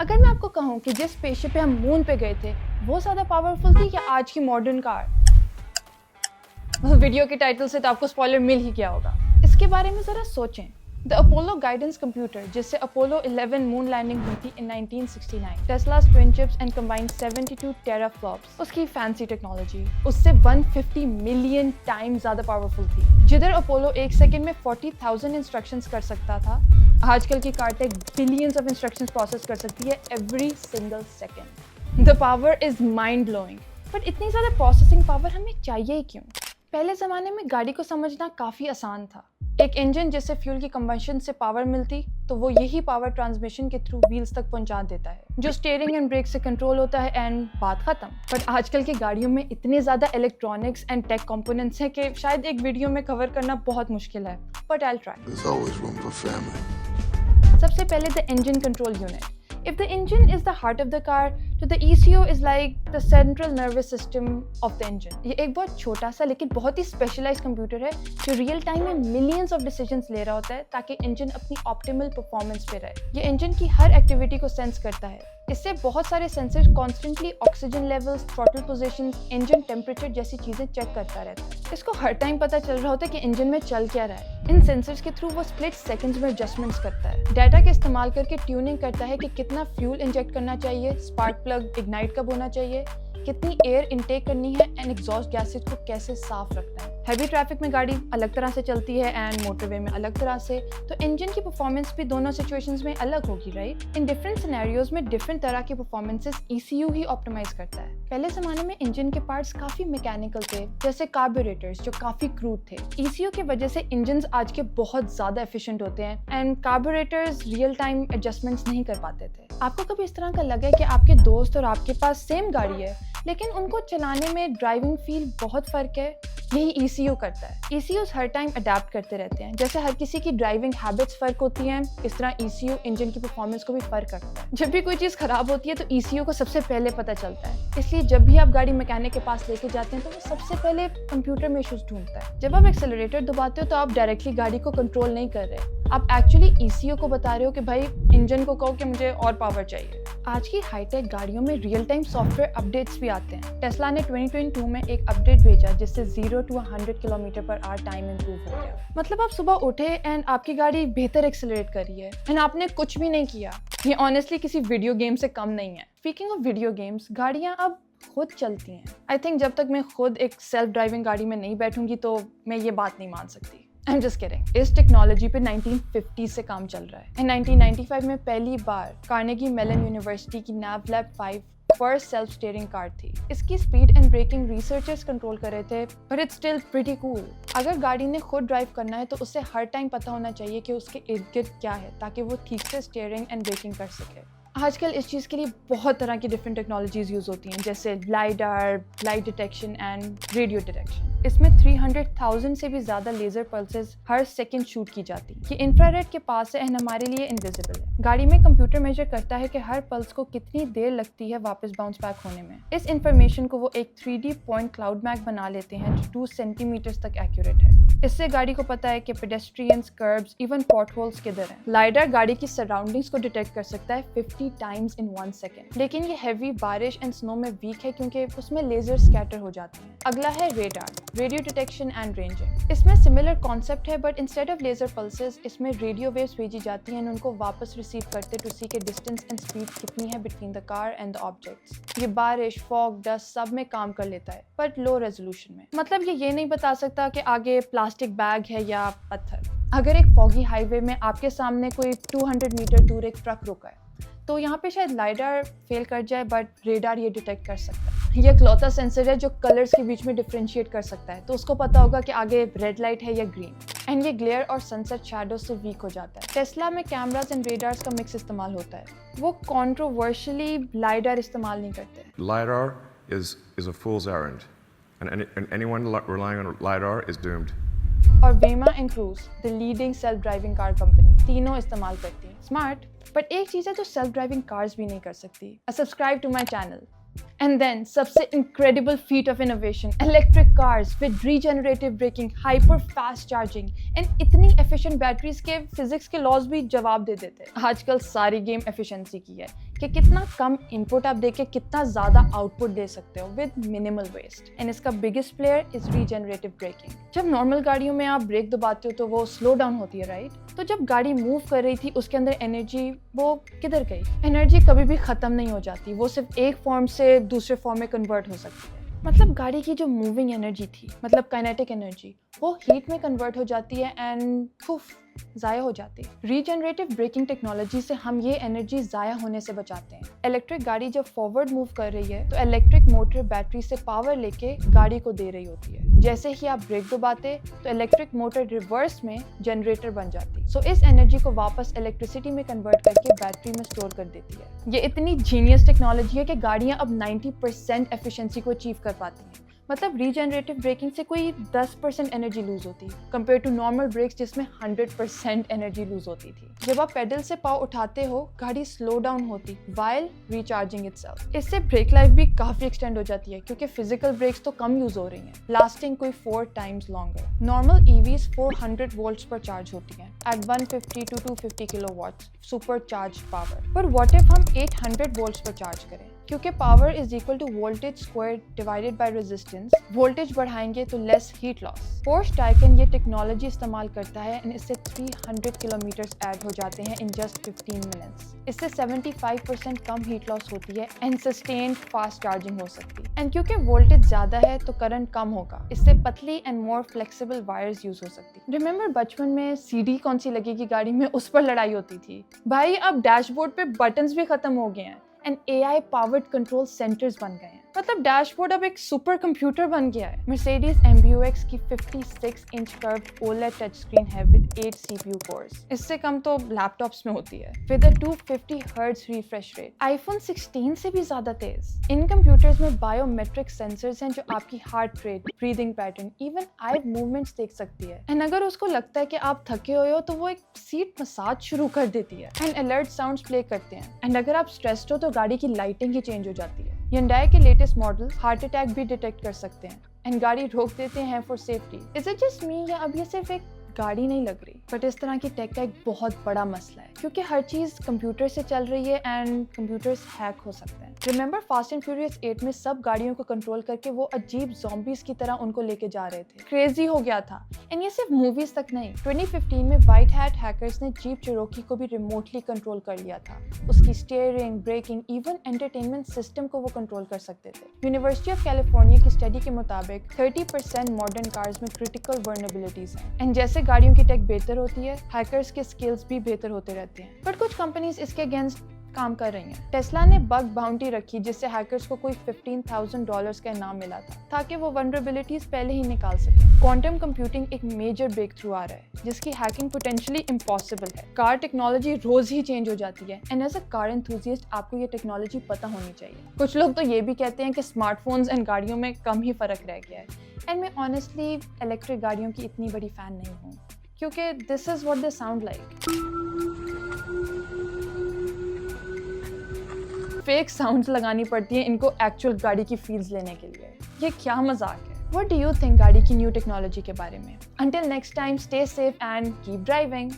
अगर मैं आपको कहूँ कि जिस स्पेसशिप पे हम मून पे गए थे वो ज़्यादा पावरफुल थी या आज की मॉडर्न कार? वीडियो के टाइटल से तो आपको स्पॉइलर मिल ही गया होगा। इसके बारे में ज़रा सोचें। द अपोलो गाइडेंस कंप्यूटर, जिससे अपोलो 11 मून लैंडिंग हुई थी in 1969, Tesla's twin chips and combined 72 teraflops, उसकी फैंसी टेक्नोलॉजी उससे 150 मिलियन टाइम ज़्यादा पावरफुल थी। जिधर अपोलो एक सेकेंड में 40,000 इंस्ट्रक्शंस कर सकता था, आजकल की car take billions of instructions process कर सकती है every single second. The power is mind blowing. But इतनी ज़्यादा प्रोसेसिंग पावर हमें चाहिए ही क्यों? पहले ज़माने में गाड़ी को समझना काफ़ी आसान था। एक इंजन जिससे फ्यूल की कंबशन से पावर मिलती, तो वो यही पावर ट्रांसमिशन के थ्रू व्हील्स तक पहुंचा देता है, जो स्टीयरिंग एंड ब्रेक से कंट्रोल होता है एंड बात खत्म। बट आजकल की गाड़ियों में इतने ज़्यादा इलेक्ट्रॉनिक्स एंड टेक कंपोनेंट्स हैं कि शायद एक वीडियो में कवर करना बहुत मुश्किल है, बट आई विल ट्राई। सबसे पहले the engine control unit. If the engine is the heart of the car, तो the ECU is like the central nervous system of the engine. ये एक बहुत छोटा सा लेकिन बहुत ही स्पेशलाइज्ड कंप्यूटर है जो रियल टाइम में मिलियंस ऑफ डिसीजंस ले रहा होता है ताकि इंजन अपनी ऑप्टिमल परफॉर्मेंस पे रहे। ये इंजन की हर एक्टिविटी को सेंस करता है। इससे बहुत सारे sensors constantly oxygen levels, throttle position, engine temperature जैसी चीजें चेक करता रहता है। इसको हर टाइम पता चल रहा होता है कि इंजन में चल क्या रहा है। इन सेंसर्स के थ्रू वो स्प्लिट सेकंड्स में एडजस्टमेंट्स करता है। डाटा का इस्तेमाल करके ट्यूनिंग करता है कि कितना फ्यूल इंजेक्ट करना चाहिए, स्पार्क प्लग इग्नाइट कब होना चाहिए, कितनी एयर इनटेक करनी है एंड एग्जॉस्ट गैसेस को कैसे साफ रखना है। हैवी ट्रैफिक में गाड़ी अलग तरह से चलती है एंड मोटरवे में अलग तरह से, तो इंजन की परफॉर्मेंस भी दोनों सिचुएशंस में अलग होगी, राइट? इन डिफरेंट सिनेरियोज में डिफरेंट तरह की परफॉर्मेंसेस ECU ही ऑप्टिमाइज करता है। पहले जमाने में इंजन के पार्ट्स काफी मैकेनिकल थे, जैसे कार्बोरेटर्स जो काफी क्रूड थे। ECU की वजह से इंजन आज के बहुत ज्यादा एफिशिएंट होते हैं एंड कार्बोरेटर्स रियल टाइम एडजस्टमेंट्स नहीं कर पाते थे। आपको कभी इस तरह का लगा है कि आपके दोस्त और आपके पास सेम गाड़ी है लेकिन उनको चलाने में ड्राइविंग फील बहुत फर्क है? यही ECU करता है। ECUs हर टाइम अडेप्ट करते रहते हैं। जैसे हर किसी की ड्राइविंग हैबिट्स फर्क होती हैं, इस तरह ECU इंजन की परफॉर्मेंस को भी फर्क करता है। जब भी कोई चीज़ खराब होती है तो ECU को सबसे पहले पता चलता है, इसलिए जब भी आप गाड़ी मैकेनिक के पास लेके जाते हैं तो वो सबसे पहले कंप्यूटर में इश्यूज ढूंढता है। जब आप एक्सेलरेटर दबाते हो तो आप डायरेक्टली गाड़ी को कंट्रोल नहीं कर रहे, आप एक्चुअली ECU को बता रहे हो कि भाई इंजन को कहो कि मुझे और पावर चाहिए। आज की हाईटेक गाड़ियों में रियल टाइम सॉफ्टवेयर अपडेट्स भी आते हैं। टेस्ला ने 2022 में एक अपडेट भेजा जिससे 0 to 100 km/h टाइम इंप्रूव हो गया। मतलब आप सुबह उठे एंड आपकी गाड़ी बेहतर एक्सेलरेट कर रही है एंड आपने कुछ भी नहीं किया। ये ऑनेस्टली किसी वीडियो गेम से कम नहीं है। स्पीकिंग ऑफ वीडियो गेम्स, गाड़ियाँ अब खुद चलती हैं। आई थिंक जब तक मैं खुद एक सेल्फ ड्राइविंग गाड़ी में नहीं बैठूंगी तो मैं ये बात नहीं मान सकती। I'm just kidding. इस टेक्नोलॉजी पे 1950 से काम चल रहा है। In 1995 में पहली बार कार्नेगी मेलन यूनिवर्सिटी की Navlab 5 first self steering car थी। इसकी speed and braking researchers control कर रहे थे, but it's still pretty cool. अगर गाड़ी ने खुद ड्राइव करना है तो उसे हर टाइम पता होना चाहिए कि उसके इर्द गिर्द क्या है ताकि वो ठीक से स्टीयरिंग एंड ब्रेकिंग कर सके। आजकल इस चीज़ के लिए बहुत तरह की डिफरेंट टेक्नोलॉजीज यूज़ होती हैं, जैसे lidar, light detection and radio detection. इसमें 300,000 से भी ज़्यादा लेज़र पल्सेस हर सेकंड शूट की जाती है। ये इंफ्रारेड के पास है एंड हमारे लिए इनविजिबल है। गाड़ी में कंप्यूटर मेजर करता है कि हर पल्स को कितनी देर लगती है वापस बाउंस बैक होने में। इस इंफॉर्मेशन को वो एक 3D पॉइंट क्लाउड मैप बना लेते हैं जो 2 सेंटीमीटर तक एक्यूरेट है। इससे गाड़ी को पता है कि pedestrians, curbs, even pot holes किधर हैं। लाइडर गाड़ी की सराउंडिंग्स को डिटेक्ट कर सकता है 50 टाइम्स इन 1 सेकेंड, लेकिन ये हैवी बारिश एंड स्नो में वीक है क्योंकि उसमें लेजर स्कैटर हो जाते हैं। अगला है radar, radio detection and ranging. इसमें सिमिलर कॉन्सेप्ट है but instead of laser pulses इसमें रेडियो वेव्स भेजी जाती हैं, उनको वापस रिसीव करते टू सी के डिस्टेंस एंड स्पीड कितनी है between the car and the objects. ये बारिश, फॉग, डस्ट सब में काम कर लेता है बट लो रेजोल्यूशन में। मतलब ये नहीं बता सकता कि आगे प्लास्टिक बैग है या पत्थर। अगर एक फॉगी हाईवे में आपके सामने कोई 200 मीटर दूर एक ट्रक रुका है तो यहाँ पे शायद लाइडार फेल कर जाए बट रेडार ये डिटेक्ट कर सकता है। ये इकलौता सेंसर है जो कलर्स के बीच में डिफरेंशिएट कर सकता है, तो उसको पता होगा कि आगे रेड लाइट है या ग्रीन। एंड ये ग्लेयर और सनसेट शैडो से वीक हो जाता है। टेस्ला में कैमरास एंड रेडार्स का मिक्स इस्तेमाल होता है। वो कंट्रोवर्शियली लाइडार इस्तेमाल नहीं करते। LiDAR is a fool's errand, and anyone relying on LiDAR is doomed. और वेमा and cruise, the leading self driving car company, तीनों इस्तेमाल करती हैं। स्मार्ट, बट एक चीज़ है जो सेल्फ ड्राइविंग कार्स भी नहीं कर सकती। Subscribe to my channel. And then सबसे incredible feat of innovation, electric cars with regenerative braking, hyper fast charging and इतनी एफिशिएंट बैटरीज के फिजिक्स के लॉज भी जवाब दे देते हैं। आजकल सारी गेम एफिशिएंसी की है। कि कितना कम इनपुट आप देके कितना ज़्यादा आउटपुट दे सकते हो विद मिनिमल वेस्ट। एंड इसका biggest player is regenerative braking. जब नॉर्मल गाड़ियों में आप ब्रेक दबाते हो तो वो स्लो डाउन होती है, राइट? तो जब गाड़ी मूव कर रही थी उसके अंदर एनर्जी वो किधर गई? एनर्जी कभी भी ख़त्म नहीं हो जाती, वो सिर्फ एक फॉर्म से दूसरे फॉर्म में कन्वर्ट हो सकती है। मतलब गाड़ी की जो मूविंग एनर्जी थी, मतलब काइनेटिक एनर्जी, वो हीट में कन्वर्ट हो जाती है एंड ज़ाया हो जाती है। रीजनरेटिव ब्रेकिंग टेक्नोलॉजी से हम ये एनर्जी ज़ाया होने से बचाते हैं। इलेक्ट्रिक गाड़ी जब फॉरवर्ड मूव कर रही है तो इलेक्ट्रिक मोटर बैटरी से पावर लेके गाड़ी को दे रही होती है। जैसे ही आप ब्रेक दबाते तो इलेक्ट्रिक मोटर रिवर्स में जनरेटर बन जाती, सो इस एनर्जी को वापस इलेक्ट्रिसिटी में कन्वर्ट करके बैटरी में स्टोर कर देती है। ये इतनी जीनियस टेक्नोलॉजी है कि गाड़ियाँ अब 90% एफिशिएंसी को अचीव कर पाती हैं। मतलब रीजनरेटिव ब्रेकिंग से कोई 10% एनर्जी लूज होती है कंपेयर टू नॉर्मल ब्रेक्स जिसमें 100% एनर्जी लूज होती थी। जब आप पेडल से पाँव उठाते हो गाड़ी स्लो डाउन होती व्हाइल रिचार्जिंग इटसेल्फ। इससे ब्रेक लाइफ भी काफ़ी एक्सटेंड हो जाती है क्योंकि फिजिकल ब्रेक्स तो कम यूज हो रही हैं, लास्टिंग कोई 4 times longer. Normal EVs 400 volts पर चार्ज होती हैं at 150 to 250 kilowatts super charge power. पर व्हाट इफ हम 800 वोल्ट्स पर चार्ज करें? क्योंकि power is equal to voltage square divided by resistance. Voltage बढ़ाएंगे तो less heat loss. Porsche Taycan ये टेक्नोलॉजी इस्तेमाल करता है एंड इससे 300 किलोमीटर्स ऐड हो जाते हैं इन जस्ट 15 मिनट्स। इससे 75% कम हीट लॉस होती है एंड सस्टेन्ड फास्ट चार्जिंग हो सकती है। एंड क्योंकि वोल्टेज ज़्यादा है तो करंट कम होगा, इससे पतली and more flexible wires use हो सकती। रिमेंबर बचपन में सीडी कौन सी लगेगी गाड़ी में, उस पर लड़ाई होती थी। भाई अब डैशबोर्ड पे बटन्स भी खत्म हो गए हैं and AI powered control centres बन गए हैं। मतलब डैशबोर्ड अब एक सुपर कंप्यूटर बन गया है। मर्सिडीज MBUX की 56 inch curved OLED touch screen है विद 8 CPU कोर्स। इससे कम तो लैपटॉप्स में होती है with a 250 hertz refresh rate. IPhone 16 से भी ज्यादा तेज। इन कंप्यूटर्स में बायोमेट्रिक सेंसर्स हैं जो आपकी heart rate, breathing pattern, even eye movements देख सकती है। एंड अगर उसको लगता है कि आप थके हुए हो तो वो एक सीट मसाज शुरू कर देती है एंड अलर्ट साउंड्स प्ले करते हैं। एंड अगर आप स्ट्रेस्ड हो तो गाड़ी की लाइटिंग ही चेंज हो जाती है। Hyundai के लेटेस्ट मॉडल हार्ट अटैक भी डिटेक्ट कर सकते हैं एंड गाड़ी रोक देते हैं for safety. Is it just me या अब ये सिर्फ एक गाड़ी नहीं लग रही? बट इस तरह की टेक का एक बहुत बड़ा मसला है क्योंकि हर चीज कंप्यूटर से चल रही है एंड कंप्यूटर्स हैक हो सकते हैं। रिमेंबर फास्ट एंड फ्यूरियस 8 में सब गाड़ियों को कंट्रोल करके वो अजीब ज़ॉम्बीज की तरह उनको लेके जा रहे थे। क्रेजी हो गया था। एंड ये सिर्फ मूवीज तक नहीं, 2015 में व्हाइट हैट हैकर्स ने जीप चिरोकी को भी रिमोटली कंट्रोल कर लिया था। उसकी steering, braking, even entertainment system को वो कंट्रोल कर सकते थे। यूनिवर्सिटी ऑफ कैलिफोर्निया की स्टडी के मुताबिक 30% मॉडर्न कार्स में क्रिटिकल वर्नेबिलिटीज हैं। एंड जैसे गाड़ियों की टेक बेहतर होती है, हैकर्स के स्किल्स भी बेहतर होते रहते हैं। बट कुछ कंपनीज इसके अगेंस्ट काम कर रही हैं। टेस्ला ने बग बाउंटी रखी जिससे हैकर्स को कोई $15,000 का इनाम मिला था ताकि वो वनरेबिलिटीज पहले ही निकाल सके। क्वांटम कंप्यूटिंग एक मेजर ब्रेक थ्रू आ रहा है जिसकी हैकिंग पोटेंशियली इम्पॉसिबल है। कार टेक्नोलॉजी रोज ही चेंज हो जाती है and as a car enthusiast आपको ये टेक्नोलॉजी पता होनी चाहिए। कुछ लोग तो ये भी कहते हैं कि स्मार्टफोन्स एंड गाड़ियों में कम ही फर्क रह गया है। एंड मैं ऑनेस्टली इलेक्ट्रिक गाड़ियों की इतनी बड़ी फैन नहीं हूँ क्योंकि this is what they sound like. Fake sounds लगानी पड़ती है इनको एक्चुअल गाड़ी की फील्स लेने के लिए। ये क्या मजाक है? What do you think गाड़ी की न्यू टेक्नोलॉजी के बारे में? Until next time, stay safe and keep driving.